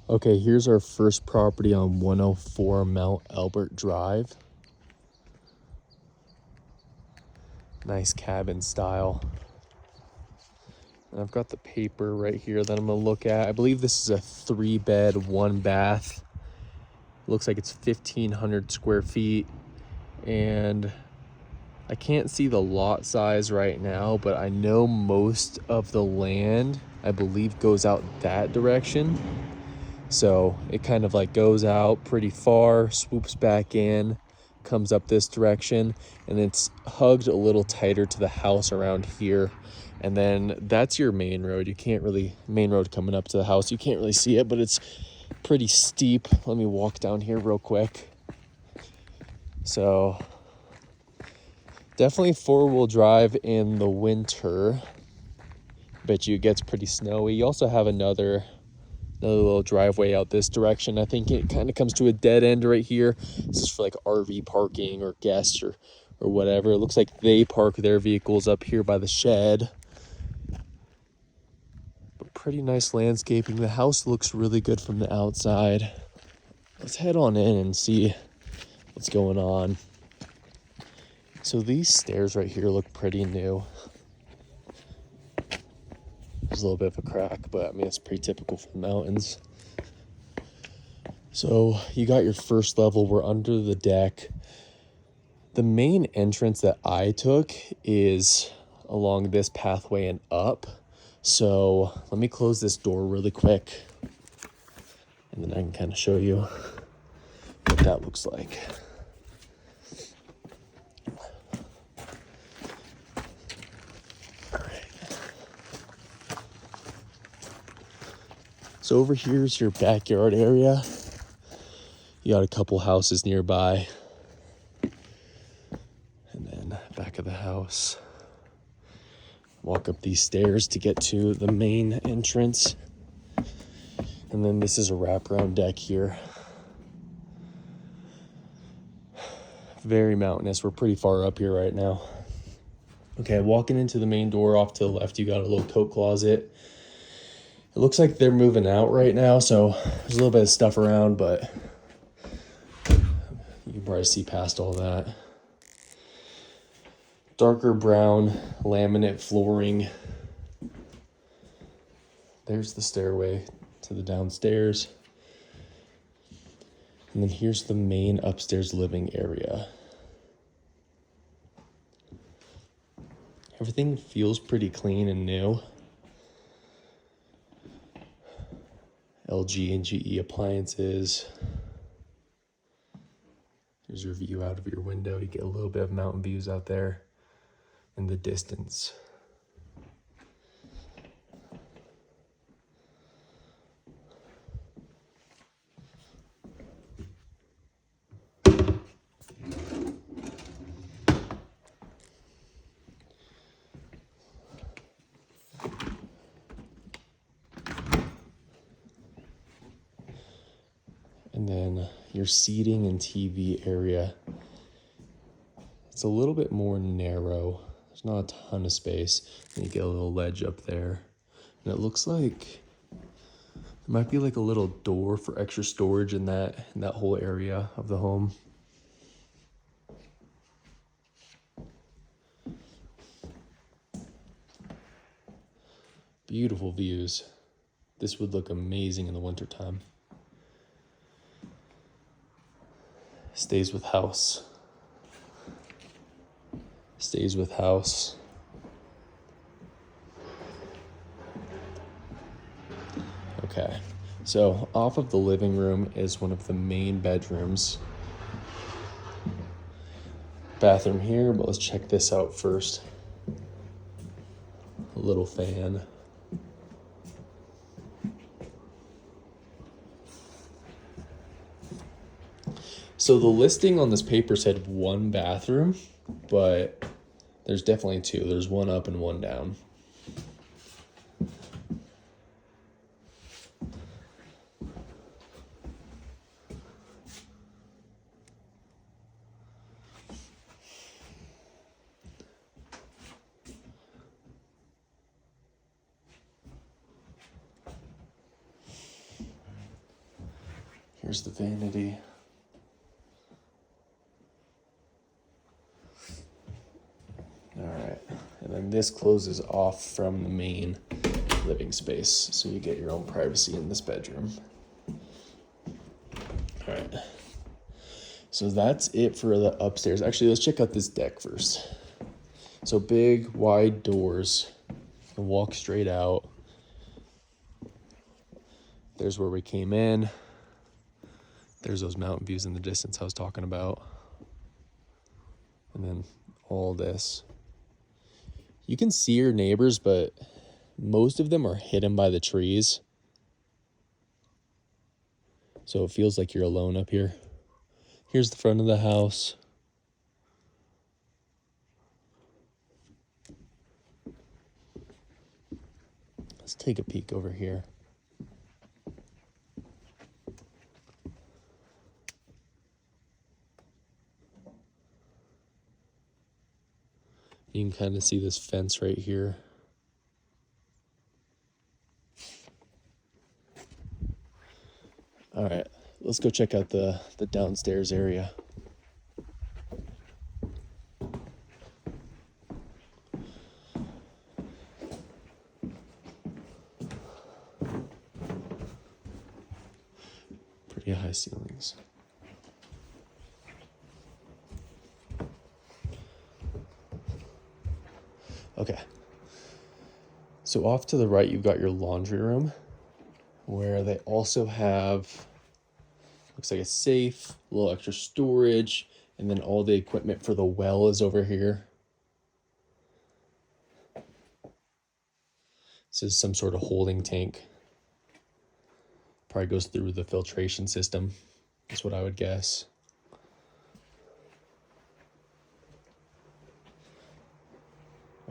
Okay, here's our first property on 104 Mount Albert Drive. Nice cabin style. And I've got the paper right here that I'm gonna look at. I believe this is a 3-bed, 1-bath. Looks like it's 1,500 square feet. And I can't see the lot size right now, but I know most of the land, I believe, goes out that direction. So it kind of like goes out pretty far, swoops back in, comes up this direction, and it's hugged a little tighter to the house around here. And then that's your main road. You can't really, main road coming up to the house, you can't really see it, but it's pretty steep. Let me walk down here real quick. So definitely 4-wheel drive in the winter. Bet you it gets pretty snowy. You also have another little driveway out this direction. I think it kind of comes to a dead end right here. This is for like RV parking or guests or whatever. It looks like they park their vehicles up here by the shed. But pretty nice landscaping. The house looks really good from the outside. Let's head on in and see what's going on. So these stairs right here look pretty new. There's a little bit of a crack, but I mean, it's pretty typical for the mountains. So you got your first level, we're under the deck. The main entrance that I took is along this pathway and up. So let me close this door really quick, and then I can kind of show you what that looks like. All right. So over here's your backyard area. You got a couple houses nearby. And then back of the house. Walk up these stairs to get to the main entrance. And then this is a wraparound deck here. Very mountainous. We're pretty far up here right now. Okay, walking into the main door off to the left, you got a little coat closet. It looks like they're moving out right now, so there's a little bit of stuff around, but you can probably see past all that. Darker brown laminate flooring. There's the stairway to the downstairs. And then here's the main upstairs living area. Everything feels pretty clean and new. LG and GE appliances. Here's your view out of your window. You get a little bit of mountain views out there in the distance. And then your seating and TV area. It's a little bit more narrow. There's not a ton of space. And you get a little ledge up there. And it looks like there might be like a little door for extra storage in that whole area of the home. Beautiful views. This would look amazing in the wintertime. Stays with house. Stays with house. Okay, so off of the living room is one of the main bedrooms. Bathroom here, but let's check this out first. A little fan. So the listing on this paper said 1 bathroom, but there's definitely 2. There's 1 up and 1 down. Here's the vanity. All right, and then this closes off from the main living space, so you get your own privacy in this bedroom. All right, so that's it for the upstairs. Actually, let's check out this deck first. So big, wide doors, and walk straight out. There's where we came in. There's those mountain views in the distance I was talking about. And then all this. You can see your neighbors, but most of them are hidden by the trees. So it feels like you're alone up here. Here's the front of the house. Let's take a peek over here. You can kind of see this fence right here. All right, let's go check out the downstairs area. Pretty high ceilings. Okay, so off to the right, you've got your laundry room, where they also have, looks like a safe, a little extra storage, and then all the equipment for the well is over here. This is some sort of holding tank. Probably goes through the filtration system. That's what I would guess.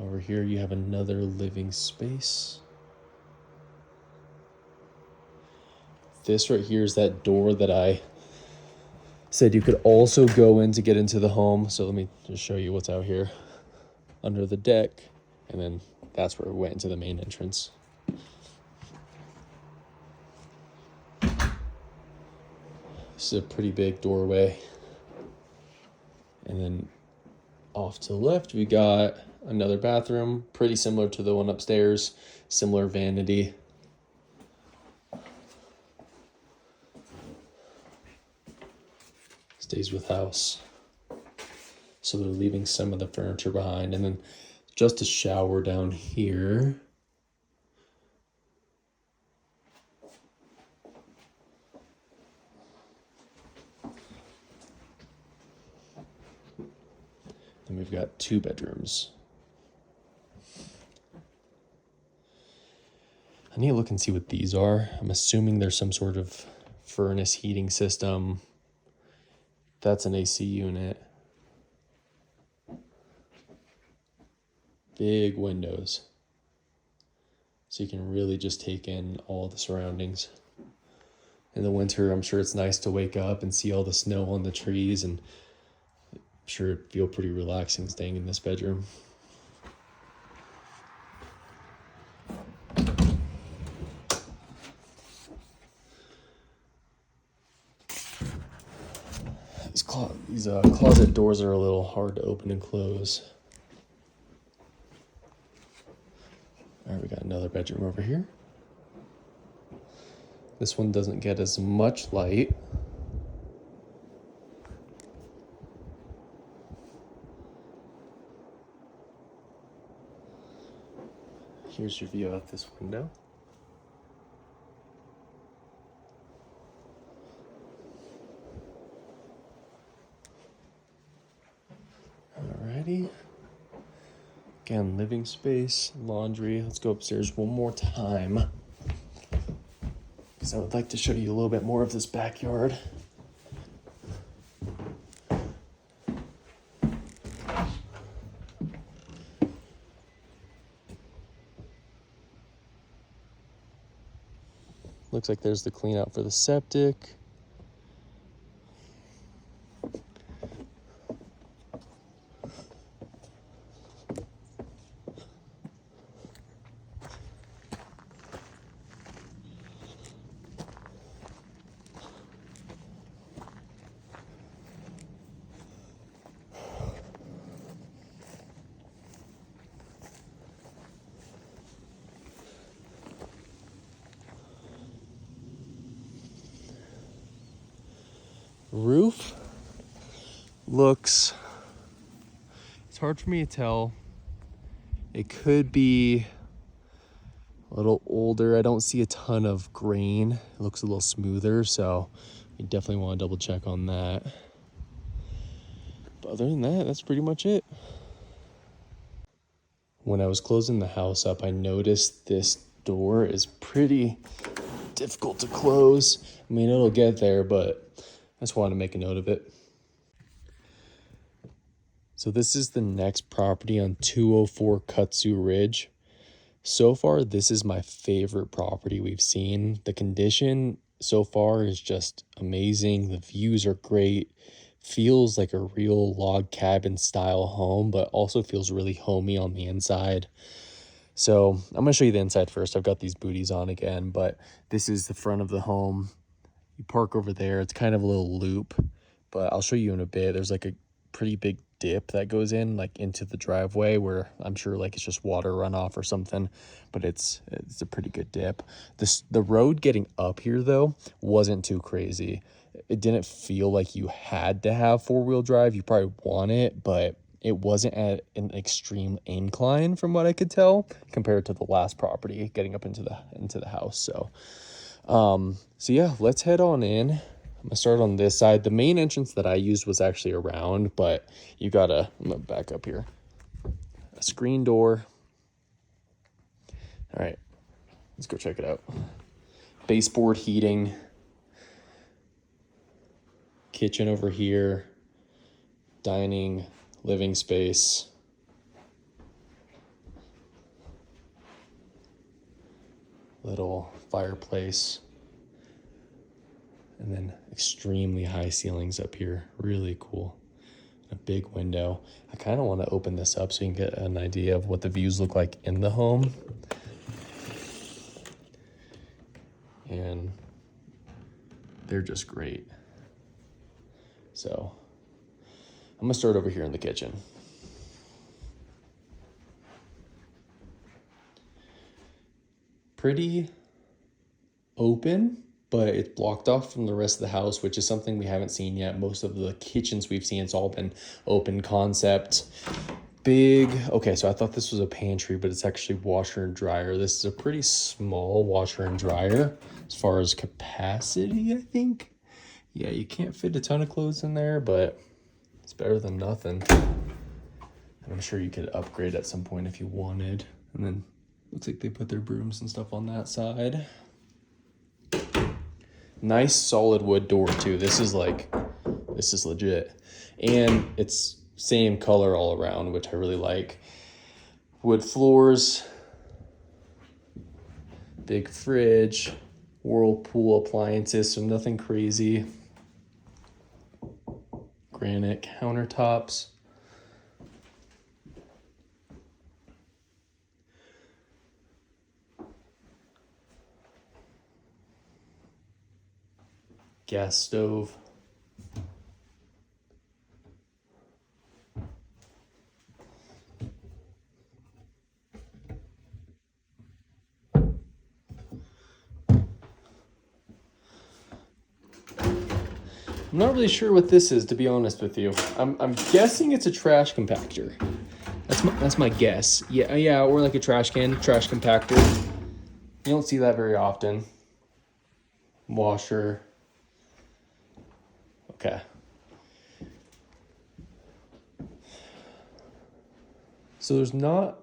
Over here you have another living space. This right here is that door that I said you could also go in to get into the home. So let me just show you what's out here under the deck. And then that's where we went into the main entrance. This is a pretty big doorway. And then off to the left, we got another bathroom, pretty similar to the one upstairs, similar vanity. Stays with house. So they're leaving some of the furniture behind. And then just a shower down here. Then we've got 2 bedrooms. I need to look and see what these are. I'm assuming there's some sort of furnace heating system. That's an AC unit. Big windows. So you can really just take in all the surroundings. In the winter, I'm sure it's nice to wake up and see all the snow on the trees, and I'm sure it'd feel pretty relaxing staying in this bedroom. These closet doors are a little hard to open and close. All right, we got another bedroom over here. This one doesn't get as much light. Here's your view out this window. Alrighty. Again, living space, laundry. Let's go upstairs one more time, because I would like to show you a little bit more of this backyard. Looks like there's the clean out for the septic. Roof looks, it's hard for me to tell. It could be a little older. I don't see a ton of grain. It looks a little smoother, so you definitely want to double check on that. But other than that, that's pretty much it. When I was closing the house up, I noticed this door is pretty difficult to close. I mean, it'll get there, but I just wanted to make a note of it. So this is the next property on 204 Kutsu Ridge. So far, this is my favorite property we've seen. The condition so far is just amazing. The views are great. Feels like a real log cabin style home, but also feels really homey on the inside. So I'm gonna show you the inside first. I've got these booties on again, but this is the front of the home. You park over there. It's kind of a little loop, but I'll show you in a bit. There's like a pretty big dip that goes in like into the driveway where I'm sure like it's just water runoff or something, but it's a pretty good dip. The road getting up here though wasn't too crazy. It didn't feel like you had to have four-wheel drive. You probably want it, but it wasn't at an extreme incline from what I could tell compared to the last property getting up into the house. So yeah, let's head on in. I'm gonna start on this side. The main entrance that I used was actually around, but I'm gonna back up here. A screen door. All right, let's go check it out. Baseboard heating. Kitchen over here. Dining, living space. Little fireplace. And then extremely high ceilings up here. Really cool. A big window. I kind of want to open this up so you can get an idea of what the views look like in the home. And they're just great. So I'm going to start over here in the kitchen. Pretty open, but it's blocked off from the rest of the house, which is something we haven't seen yet. Most of the kitchens we've seen, it's all been open concept. Big, okay, so I thought this was a pantry, but it's actually washer and dryer. This is a pretty small washer and dryer as far as capacity, I think. Yeah, you can't fit a ton of clothes in there, but it's better than nothing. And I'm sure you could upgrade at some point if you wanted. And then looks like they put their brooms and stuff on that side. Nice solid wood door too. This is legit. And it's same color all around, which I really like. Wood floors, big fridge, Whirlpool appliances, so nothing crazy. Granite countertops. Gas stove. I'm not really sure what this is, to be honest with you. I'm guessing it's a trash compactor. That's my guess. Yeah, or like a trash compactor. You don't see that very often. Washer. Okay. So there's not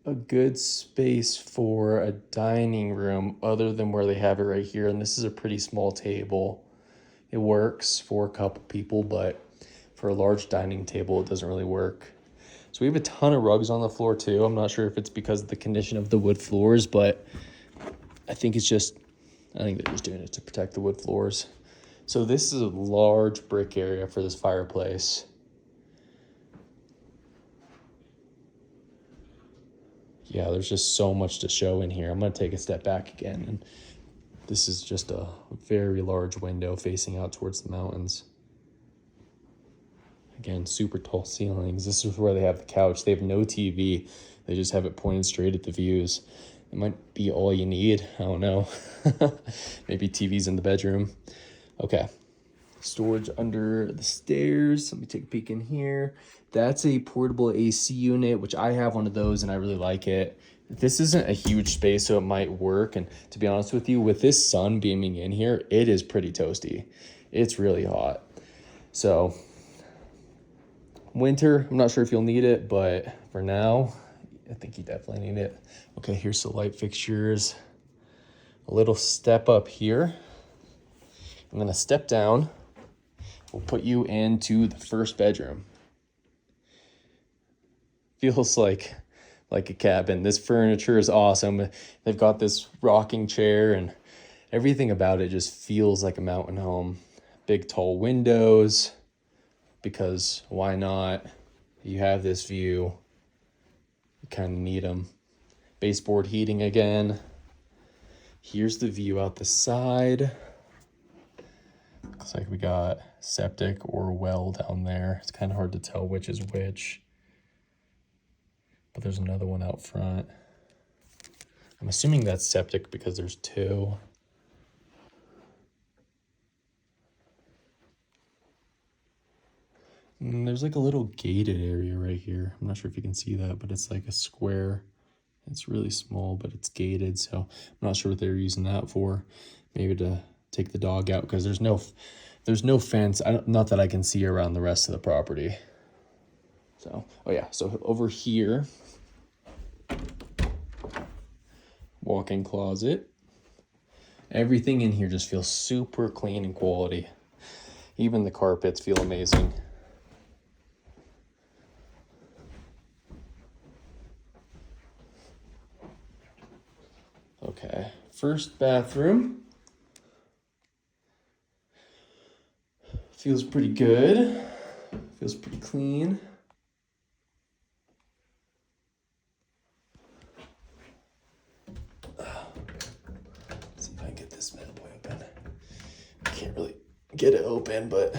a good space for a dining room other than where they have it right here, and this is a pretty small table. It works for a couple people, but for a large dining table, it doesn't really work. So we have a ton of rugs on the floor too. I'm not sure if it's because of the condition of the wood floors, but I think they're just doing it to protect the wood floors. So this is a large brick area for this fireplace. Yeah, there's just so much to show in here. I'm going to take a step back again, and this is just a very large window facing out towards the mountains. Again, super tall ceilings. This is where they have the couch. They have no TV. They just have it pointed straight at the views. It might be all you need. I don't know. Maybe TV's in the bedroom. Okay. Storage under the stairs. Let me take a peek in here. That's a portable AC unit, which I have one of those and I really like it. This isn't a huge space, so it might work. And to be honest with you, with this sun beaming in here, it is pretty toasty. It's really hot. So winter, I'm not sure if you'll need it, but for now, I think you definitely need it. Okay, here's the light fixtures. A little step up here. I'm gonna step down. We'll put you into the first bedroom. Feels like a cabin. This furniture is awesome. They've got this rocking chair and everything about it just feels like a mountain home. Big tall windows, because why not? You have this view. You kind of need them. Baseboard heating again. Here's the view out the side. Looks like we got septic or well down there. It's kind of hard to tell which is which. But there's another one out front. I'm assuming that's septic because there's two. And there's like a little gated area right here. I'm not sure if you can see that, but it's like a square. It's really small, but it's gated, so I'm not sure what they're using that for. Maybe to take the dog out, because there's no fence. Not that I can see around the rest of the property. So, oh yeah, so over here, walk-in closet. Everything in here just feels super clean and quality. Even the carpets feel amazing. Okay, first bathroom. Feels pretty good. Feels pretty clean. Let's see if I can get this bad boy open. I can't really get it open, but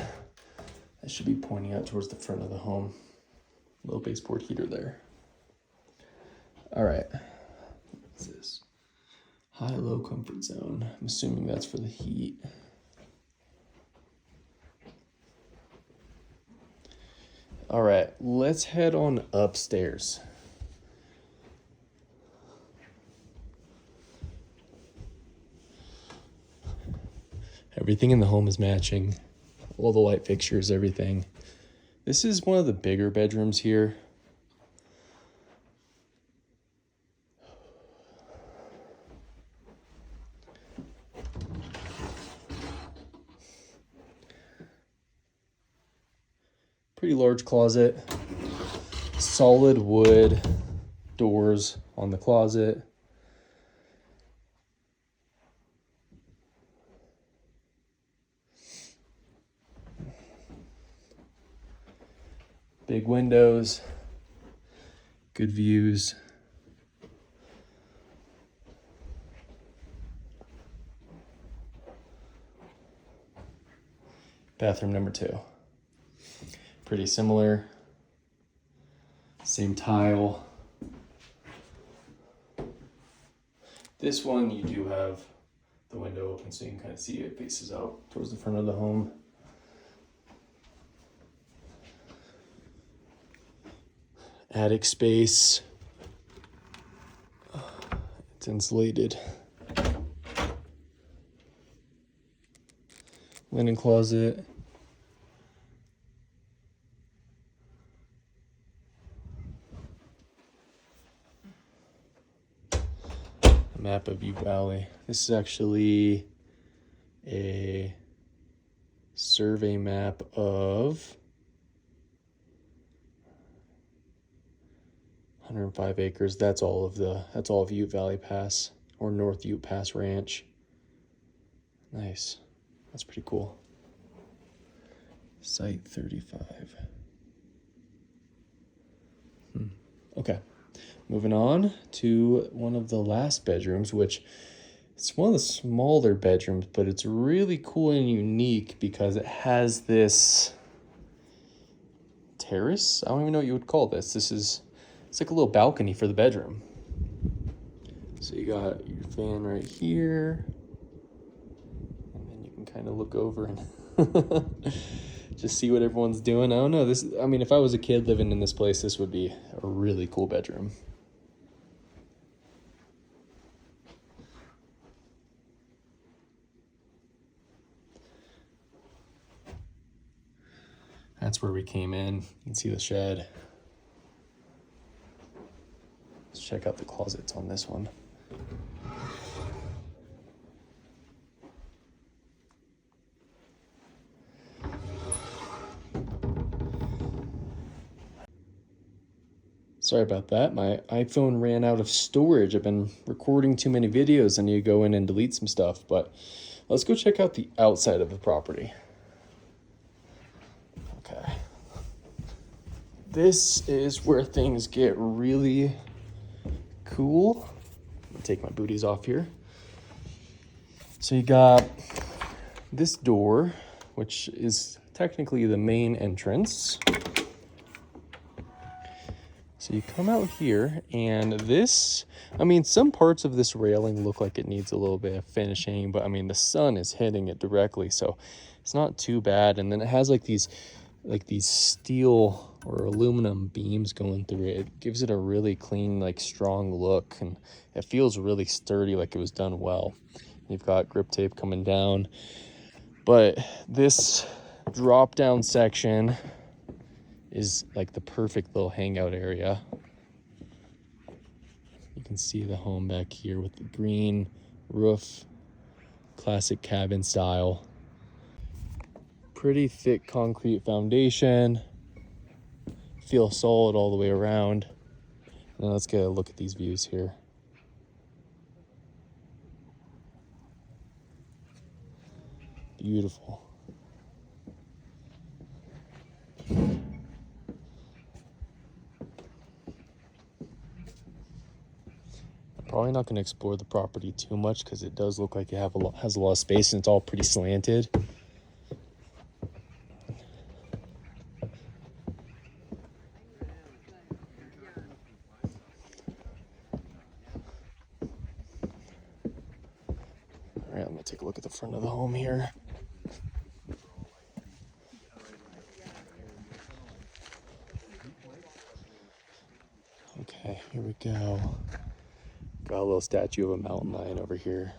I should be pointing out towards the front of the home. Little baseboard heater there. All right. What's this? High-low comfort zone. I'm assuming that's for the heat. All right, let's head on upstairs. Everything in the home is matching. All the light fixtures, everything. This is one of the bigger bedrooms here. Pretty large closet. Solid wood doors on the closet. Big windows. Good views. Bathroom number 2. Pretty similar. Same tile. This one you do have the window open so you can kind of see it faces out towards the front of the home. Attic space. It's insulated. Linen closet. A map of Ute Valley. This is actually a survey map of 105 acres. That's all of Ute Valley Pass, or North Ute Pass Ranch. Nice. That's pretty cool. Site 35. Okay. Moving on to one of the last bedrooms, which it's one of the smaller bedrooms, but it's really cool and unique because it has this terrace. I don't even know what you would call this. It's like a little balcony for the bedroom. So you got your fan right here. And then you can kind of look over and Just see what everyone's doing. I don't know. I mean, if I was a kid living in this place, this would be a really cool bedroom. That's where we came in. You can see the shed. Let's check out the closets on this one. Sorry about that. My iPhone ran out of storage. I've been recording too many videos. I need to go in and delete some stuff. But let's go check out the outside of the property. Okay. This is where things get really cool. I'm gonna take my booties off here. So you got this door, which is technically the main entrance. So you come out here, and this, I mean, some parts of this railing look like it needs a little bit of finishing, but I mean, the sun is hitting it directly, so it's not too bad. And then it has like these steel or aluminum beams going through it. It gives it a really clean, like strong look, and it feels really sturdy, like it was done well. You've got grip tape coming down, but this drop down section is like the perfect little hangout area. You can see the home back here with the green roof, classic cabin style. Pretty thick concrete foundation. Feels solid all the way around. Now let's get a look at these views here. Beautiful. Probably not going to explore the property too much because it does look like it has a lot of space, and it's all pretty slanted. All right, I'm going to take a look at the front of the home here. Okay, here we go. Got a little statue of a mountain lion over here.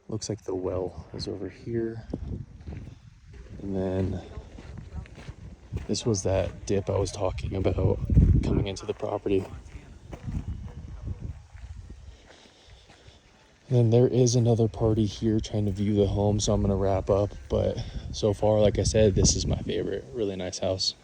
Looks like the well is over here. And then this was that dip I was talking about coming into the property. And then there is another party here trying to view the home, so I'm going to wrap up. But so far, like I said, this is my favorite. Really nice house.